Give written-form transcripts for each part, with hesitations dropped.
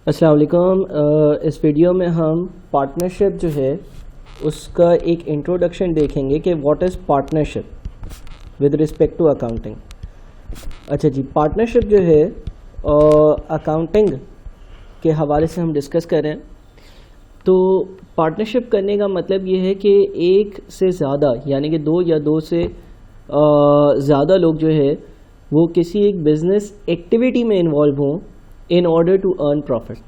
अस्सलाम वालेकुम। इस वीडियो में हम पार्टनरशिप जो है उसका एक इंट्रोडक्शन देखेंगे कि what is partnership with respect to accounting. अच्छा जी, पार्टनरशिप जो है अकाउंटिंग के हवाले से हम डिस्कस करें तो पार्टनरशिप करने का मतलब ये है कि एक से ज़्यादा यानी कि दो या दो से ज़्यादा लोग जो है वो किसी एक बिज़नेस एक्टिविटी में इन्वॉल्व हों in order to earn profit.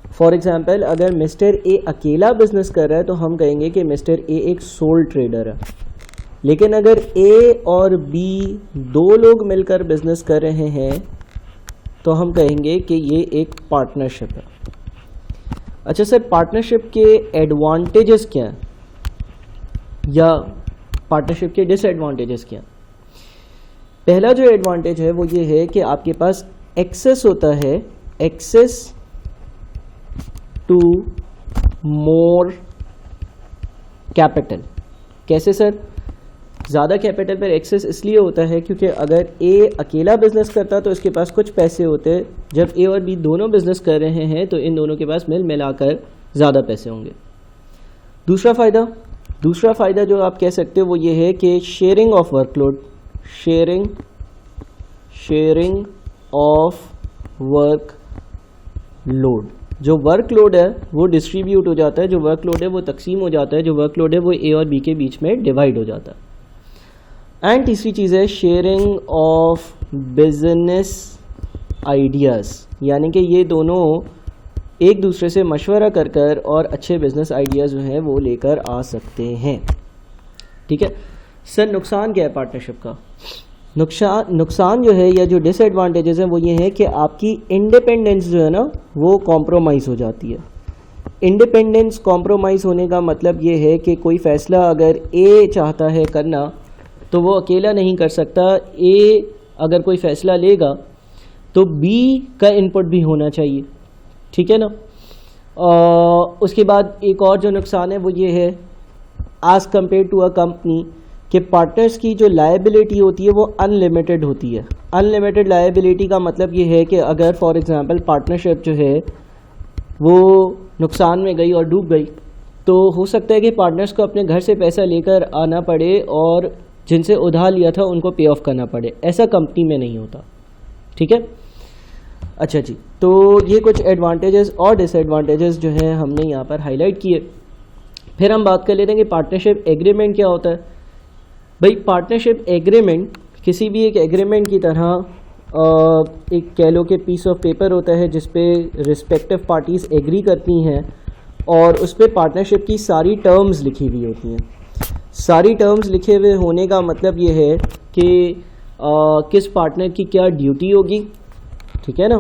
For example, अगर मिस्टर ए अकेला बिजनेस कर रहा है तो हम कहेंगे कि मिस्टर ए एक सोल ट्रेडर है। लेकिन अगर ए और बी दो लोग मिलकर बिजनेस कर रहे हैं तो हम कहेंगे कि ये एक पार्टनरशिप है। अच्छा सर, पार्टनरशिप के एडवांटेजेस क्या हैं या पार्टनरशिप के डिसएडवांटेजेस क्या हैं? पहला जो एडवांटेज है वो ये है कि आपके पास एक्सेस होता है, एक्सेस टू मोर कैपिटल। कैसे सर? ज़्यादा कैपिटल पर एक्सेस इसलिए होता है क्योंकि अगर ए अकेला बिजनेस करता तो इसके पास कुछ पैसे होते, जब ए और बी दोनों बिजनेस कर रहे हैं तो इन दोनों के पास मिल मिलाकर ज़्यादा पैसे होंगे। दूसरा फ़ायदा जो आप कह सकते हो वो ये है कि sharing of workload, sharing of work load. जो वर्कलोड है वो डिस्ट्रीब्यूट हो जाता है, जो वर्कलोड है वो तकसीम हो जाता है, जो वर्कलोड है वो ए और बी के बीच में डिवाइड हो जाता है। एंड तीसरी चीज़ है शेयरिंग ऑफ बिजनेस आइडियाज़, यानी कि ये दोनों एक दूसरे से मशवरा कर कर और अच्छे बिजनेस आइडियाज़ जो हैं वो लेकर आ सकते हैं। ठीक है सर, नुकसान क्या है पार्टनरशिप का? नुकसान जो है या जो डिसएडवांटेजेस हैं वो ये है कि आपकी इंडिपेंडेंस जो है ना वो कॉम्प्रोमाइज़ हो जाती है। इंडिपेंडेंस कॉम्प्रोमाइज़ होने का मतलब ये है कि कोई फ़ैसला अगर ए चाहता है करना तो वो अकेला नहीं कर सकता। ए अगर कोई फ़ैसला लेगा तो बी का इनपुट भी होना चाहिए, ठीक है ना। उसके बाद एक और जो नुकसान है वो ये है as compare to a company कि पार्टनर्स की जो लायबिलिटी होती है वो अनलिमिटेड होती है। अनलिमिटेड लायबिलिटी का मतलब ये है कि अगर फॉर एग्ज़ाम्पल पार्टनरशिप जो है वो नुकसान में गई और डूब गई तो हो सकता है कि पार्टनर्स को अपने घर से पैसा लेकर आना पड़े और जिनसे उधार लिया था उनको पे ऑफ करना पड़े। ऐसा कंपनी में नहीं होता, ठीक है। अच्छा जी, तो ये कुछ एडवांटेजेस और डिसएडवांटेजेस जो हैं हमने यहाँ पर हाईलाइट किए। फिर हम बात कर लेते हैं कि पार्टनरशिप एग्रीमेंट क्या होता है। भाई, पार्टनरशिप एग्रीमेंट किसी भी एक एग्रीमेंट की तरह एक कह लो कि पीस ऑफ पेपर होता है जिस पे रिस्पेक्टिव पार्टीज़ एग्री करती हैं और उस पर पार्टनरशिप की सारी टर्म्स लिखी हुई होती हैं। सारी टर्म्स लिखे हुए होने का मतलब ये है कि किस पार्टनर की क्या ड्यूटी होगी, ठीक है ना,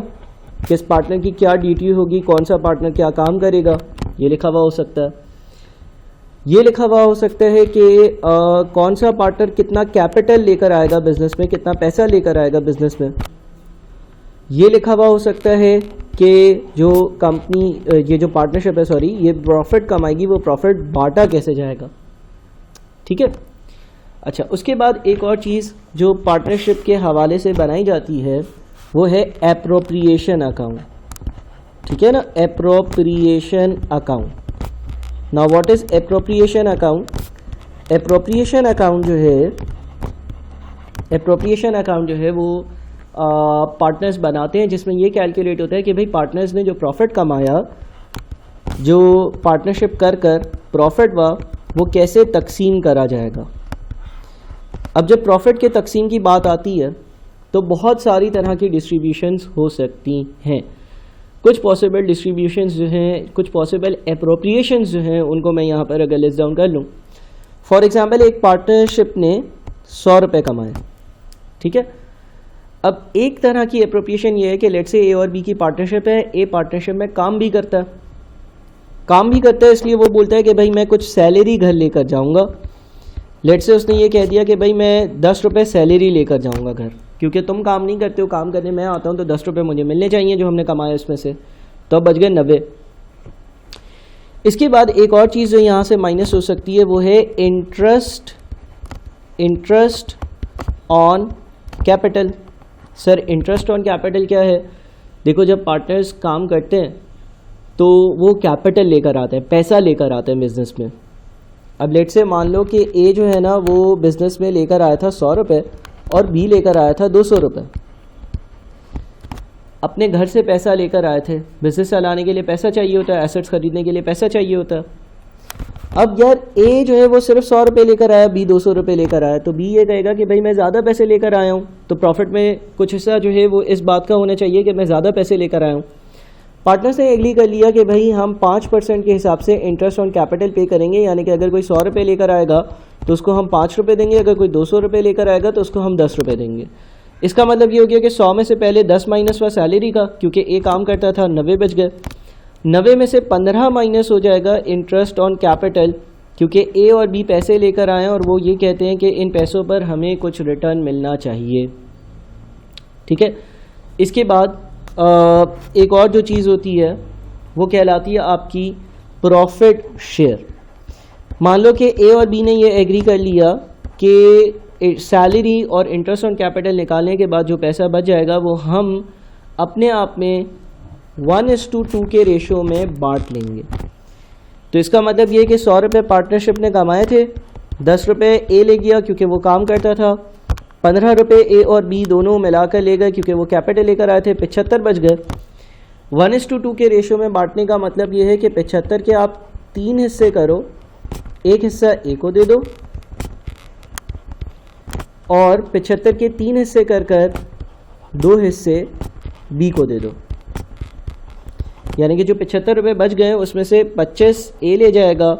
किस पार्टनर की क्या ड्यूटी होगी, कौन सा पार्टनर क्या काम करेगा, ये लिखा हुआ हो सकता है। ये लिखा हुआ हो सकता है कि कौन सा पार्टनर कितना कैपिटल लेकर आएगा बिजनेस में, कितना पैसा लेकर आएगा बिजनेस में। ये लिखा हुआ हो सकता है कि जो कंपनी ये जो पार्टनरशिप है सॉरी ये प्रॉफिट कमाएगी, वो प्रॉफिट बांटा कैसे जाएगा, ठीक है। अच्छा, उसके बाद एक और चीज़ जो पार्टनरशिप के हवाले से बनाई जाती है वो है एप्रोप्रिएशन अकाउंट, ठीक है ना, appropriation account. Now what is appropriation account? Appropriation account जो है वो पार्टनर्स बनाते हैं, जिसमें ये कैलकुलेट होता है कि भाई पार्टनर्स ने जो प्रॉफिट कमाया, जो पार्टनरशिप कर प्रॉफिट हुआ, वो कैसे तकसीम करा जाएगा। अब जब प्रॉफिट के तकसीम की बात आती है तो बहुत सारी तरह की डिस्ट्रीब्यूशंस हो सकती हैं। कुछ पॉसिबल डिस्ट्रीब्यूशंस जो हैं, कुछ पॉसिबल एप्रोप्रिएशंस जो हैं, उनको मैं यहाँ पर अगर लिस्ट डाउन कर लूँ। फॉर एग्ज़ाम्पल, एक पार्टनरशिप ने 100 रुपये कमाए, ठीक है। अब एक तरह की एप्रोप्रिएशन ये है कि लेट्स से ए और बी की पार्टनरशिप है, ए पार्टनरशिप में काम भी करता है, इसलिए वो बोलता है कि भाई मैं कुछ सैलरी घर लेकर जाऊँगा। लेट्स से उसने ये कह दिया कि भाई मैं 10 रुपये सैलरी लेकर जाऊँगा घर, क्योंकि तुम काम नहीं करते हो, काम करने मैं आता हूँ तो 10 रुपये मुझे मिलने चाहिए जो हमने कमाया उसमें से, तो अब बच गए 90। इसके बाद एक और चीज़ जो यहाँ से माइनस हो सकती है वो है interest on capital. Sir, interest on capital क्या है? देखो जब पार्टनर्स काम करते हैं तो वो कैपिटल लेकर आते हैं, पैसा लेकर आते हैं बिजनेस में। अब लेट से मान लो कि ए जो है ना वो बिजनेस में लेकर आया था 100 रुपये और बी लेकर आया था 200 रुपये। अपने घर से पैसा लेकर आए थे, बिजनेस चलाने के लिए पैसा चाहिए होता है, एसेट्स खरीदने के लिए पैसा चाहिए होता है। अब यार ए जो है वो सिर्फ 100 रुपये लेकर आया, बी 200 रुपये लेकर आया, तो बी ये कहेगा कि भाई मैं ज़्यादा पैसे लेकर आया हूँ, तो प्रॉफिट में कुछ हिस्सा जो है वो इस बात का होना चाहिए कि मैं ज़्यादा पैसे लेकर आया हूँ। पार्टनर्स ने एग्री कर लिया कि भाई हम 5% के हिसाब से इंटरेस्ट ऑन कैपिटल पे करेंगे, यानी कि अगर कोई 100 रुपये लेकर आएगा तो उसको हम 5 रुपये देंगे, अगर कोई 200 रुपये लेकर आएगा तो उसको हम 10 रुपये देंगे। इसका मतलब ये हो गया कि 100 में से पहले 10 माइनस हुआ सैलरी का, क्योंकि ए काम करता था, 90 बच गए। 90 में से 15 माइनस हो जाएगा इंटरेस्ट ऑन कैपिटल, क्योंकि ए और बी पैसे लेकर आए हैं और वो ये कहते हैं कि इन पैसों पर हमें कुछ रिटर्न मिलना चाहिए। ठीक है, इसके बाद एक और जो चीज़ होती है वो कहलाती है आपकी प्रॉफिट शेयर। मान लो कि ए और बी ने ये एग्री कर लिया कि सैलरी और इंटरेस्ट ऑन कैपिटल निकालने के बाद जो पैसा बच जाएगा वो हम अपने आप में 1:2 के रेशो में बांट लेंगे। तो इसका मतलब ये कि 100 रुपये पार्टनरशिप ने कमाए थे, 10 रुपये ए ले गया क्योंकि वो काम करता था, 15 रुपये ए और बी दोनों मिलाकर ले गए क्योंकि वो कैपिटल लेकर आए थे, 75 बच गए। 1:2 के रेशो में बांटने का मतलब ये है कि 75 के आप 3 हिस्से करो, एक हिस्सा ए को दे दो और 75 के 3 हिस्से कर 2 हिस्से बी को दे दो, यानी कि जो 75 रुपये बच गए उसमें से 25 ए ले जाएगा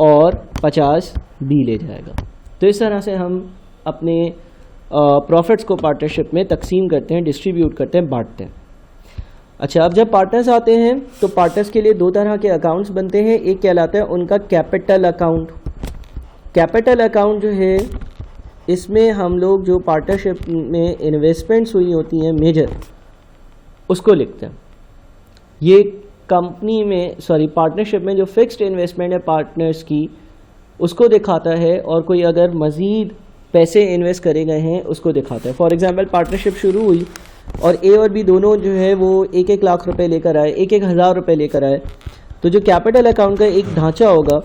और 50 बी ले जाएगा। तो इस तरह से हम अपने प्रॉफिट्स को पार्टनरशिप में तकसीम करते हैं, डिस्ट्रीब्यूट करते हैं, बांटते हैं। अच्छा, अब जब पार्टनर्स आते हैं तो पार्टनर्स के लिए 2 तरह के अकाउंट्स बनते हैं। एक कहलाता है उनका कैपिटल अकाउंट। कैपिटल अकाउंट जो है इसमें हम लोग जो पार्टनरशिप में इन्वेस्टमेंट्स हुई होती हैं मेजर, उसको लिखते हैं। ये कंपनी में पार्टनरशिप में जो फिक्स्ड इन्वेस्टमेंट है पार्टनर्स की उसको दिखाता है, और कोई अगर मज़ीद पैसे इन्वेस्ट करे गए हैं उसको दिखाता है। फॉर एग्जांपल पार्टनरशिप शुरू हुई और ए और बी दोनों जो है वो 1-1 लाख रुपए लेकर आए, 1-1 हज़ार रुपये लेकर आए, तो जो कैपिटल अकाउंट का एक ढांचा होगा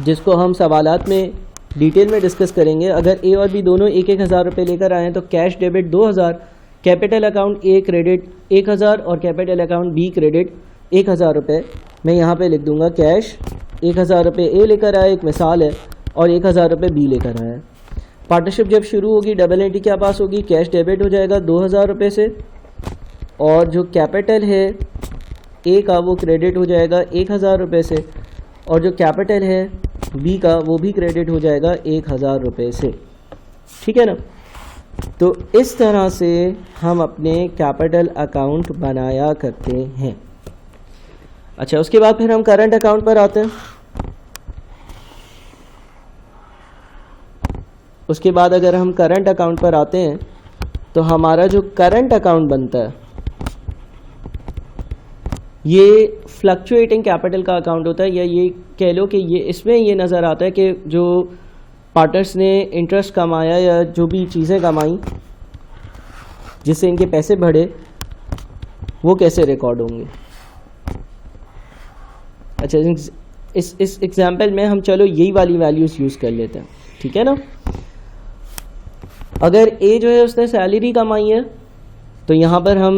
जिसको हम सवालात में डिटेल में डिस्कस करेंगे। अगर ए और बी दोनों 1-1 हज़ार रुपये लेकर आए हैं तो cash debit 2000, capital account a credit 1000 और कैपिटल अकाउंट बी क्रेडिट 1000 रुपये। मैं यहाँ पे लिख दूंगा कैश 1000 रुपये ए लेकर आए, एक मिसाल है, और 1000 रुपये बी लेकर आए। पार्टनरशिप जब शुरू होगी डबल एंट्री क्या पास होगी, कैश डेबिट हो जाएगा 2000 रुपये से, और जो कैपिटल है ए का वो क्रेडिट हो जाएगा 1000 रुपये से, और जो कैपिटल है बी का वो भी क्रेडिट हो जाएगा 1000 रुपये से। ठीक है ना। तो इस तरह से हम अपने कैपिटल अकाउंट बनाया करते हैं। अच्छा, उसके बाद फिर हम करंट अकाउंट पर आते हैं। उसके बाद अगर हम करंट अकाउंट पर आते हैं तो हमारा जो करंट अकाउंट बनता है ये फ्लक्चुएटिंग कैपिटल का अकाउंट होता है, या ये कह लो कि ये इसमें ये नज़र आता है कि जो पार्टनर्स ने इंटरेस्ट कमाया या जो भी चीज़ें कमाई जिससे इनके पैसे बढ़े वो कैसे रिकॉर्ड होंगे। अच्छा, इस एग्जांपल में हम चलो यही वाली वैल्यूज़ यूज़ कर लेते हैं। ठीक है ना। अगर ए जो है उसने सैलरी कमाई है तो यहाँ पर हम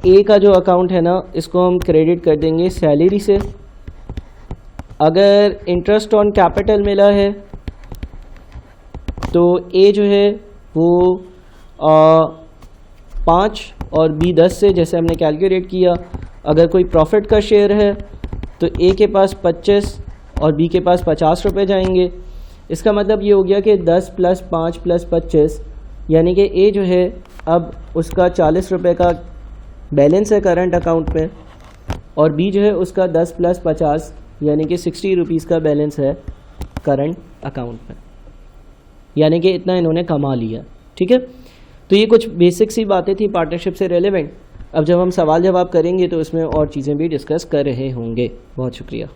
ए का जो अकाउंट है ना इसको हम क्रेडिट कर देंगे सैलरी से। अगर इंटरेस्ट ऑन कैपिटल मिला है तो ए जो है वो 5 और बी 10 से, जैसे हमने कैलकुलेट किया। अगर कोई प्रॉफिट का शेयर है तो ए के पास 25 और बी के पास 50 रुपये जाएंगे। इसका मतलब ये हो गया कि 10 + 5 + 25, यानी कि ए जो है अब उसका 40 रुपये का बैलेंस है करंट अकाउंट में, और बी जो है उसका 10 + 50 यानी कि 60 रुपीज़ का बैलेंस है करंट अकाउंट में, यानी कि इतना इन्होंने कमा लिया। ठीक है। तो ये कुछ बेसिक सी बातें थी पार्टनरशिप से रेलेवेंट। अब जब हम सवाल जवाब करेंगे तो इसमें और चीज़ें भी डिस्कस कर रहे होंगे। बहुत शुक्रिया।